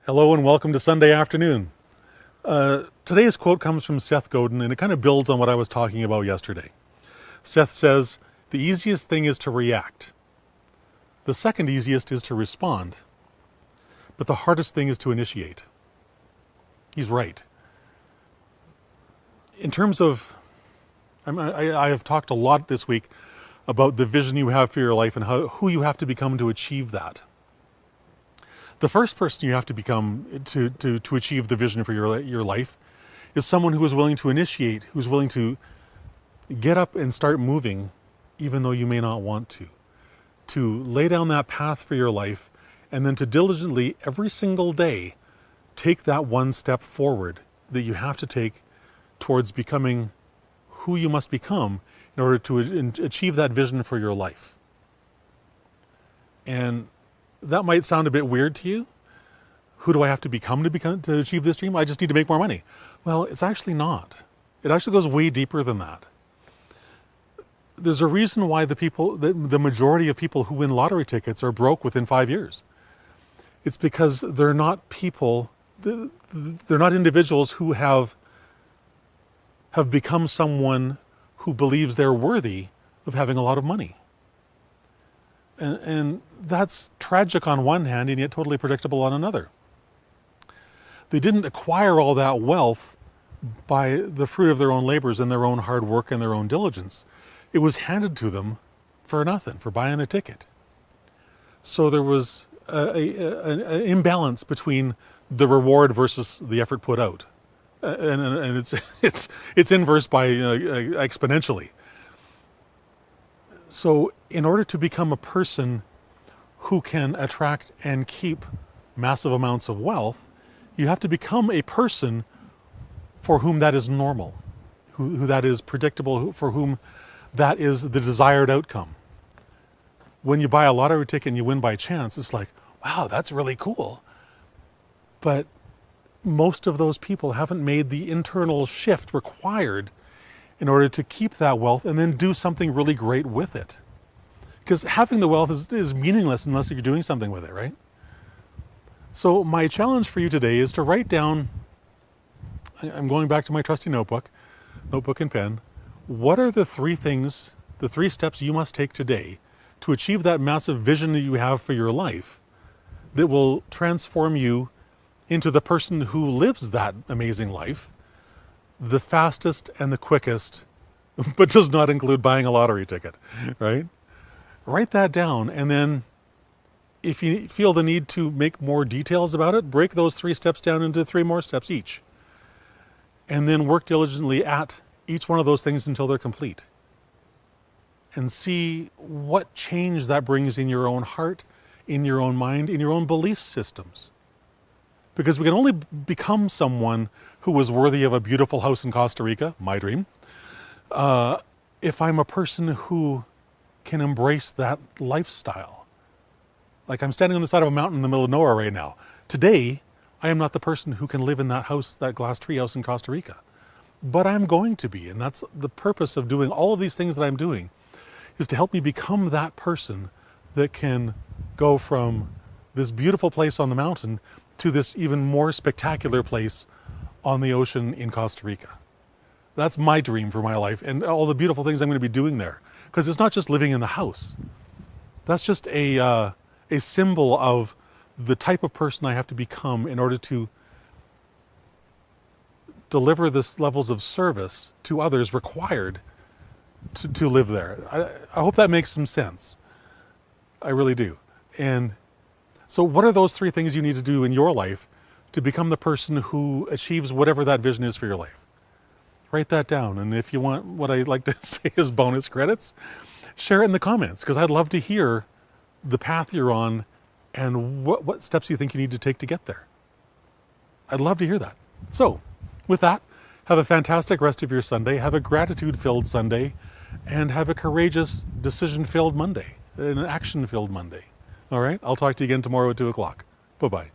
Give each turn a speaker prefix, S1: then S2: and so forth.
S1: Hello and welcome to Sunday afternoon. Today's quote comes from Seth Godin, and it kind of builds on what I was talking about yesterday. Seth says, "The easiest thing is to react. The second easiest is to respond. But the hardest thing is to initiate." He's right. In terms of, I have talked a lot this week about the vision you have for your life and who you have to become to achieve that. The first person you have to become to achieve the vision for your life is someone who is willing to initiate, who's willing to get up and start moving even though you may not want to lay down that path for your life, and then to diligently every single day take that one step forward that you have to take towards becoming who you must become in order to achieve that vision for your life. And that might sound a bit weird to you. Who do I have to become to achieve this dream? I just need to make more money. Well, it's actually not. It actually goes way deeper than that. There's a reason why the majority of people who win lottery tickets are broke within 5 years. It's because they're not individuals who have become someone who believes they're worthy of having a lot of money. And that's tragic on one hand and yet totally predictable on another. They didn't acquire all that wealth by the fruit of their own labors and their own hard work and their own diligence. It was handed to them for nothing, for buying a ticket. So there was an imbalance between the reward versus the effort put out. And it's inverse by exponentially. So in order to become a person who can attract and keep massive amounts of wealth, you have to become a person for whom that is normal, who that is predictable, for whom that is the desired outcome. When you buy a lottery ticket and you win by chance, it's like, wow, that's really cool. But most of those people haven't made the internal shift required in order to keep that wealth and then do something really great with it. Because having the wealth is meaningless unless you're doing something with it, right? So my challenge for you today is to write down, I'm going back to my trusty notebook and pen, what are the three steps you must take today to achieve that massive vision that you have for your life that will transform you into the person who lives that amazing life the fastest and the quickest, but does not include buying a lottery ticket, right? Write that down, and then if you feel the need to make more details about it, break those 3 steps down into 3 more steps each. And then work diligently at each one of those things until they're complete. And see what change that brings in your own heart, in your own mind, in your own belief systems. Because we can only become someone who is worthy of a beautiful house in Costa Rica, my dream, if I'm a person who can embrace that lifestyle. Like I'm standing on the side of a mountain in the middle of nowhere right now. Today, I am not the person who can live in that house, that glass tree house in Costa Rica. But I'm going to be, and that's the purpose of doing all of these things that I'm doing, is to help me become that person that can go from this beautiful place on the mountain to this even more spectacular place on the ocean in Costa Rica. That's my dream for my life and all the beautiful things I'm going to be doing there. Because it's not just living in the house. That's just a symbol of the type of person I have to become in order to deliver this levels of service to others required to live there. I hope that makes some sense. I really do. And so what are those 3 things you need to do in your life to become the person who achieves whatever that vision is for your life? Write that down. And if you want what I like to say is bonus credits, share it in the comments, because I'd love to hear the path you're on and what steps you think you need to take to get there. I'd love to hear that. So with that, have a fantastic rest of your Sunday. Have a gratitude-filled Sunday, and have a courageous, decision-filled Monday, an action-filled Monday. All right, I'll talk to you again tomorrow at 2 o'clock. Bye-bye.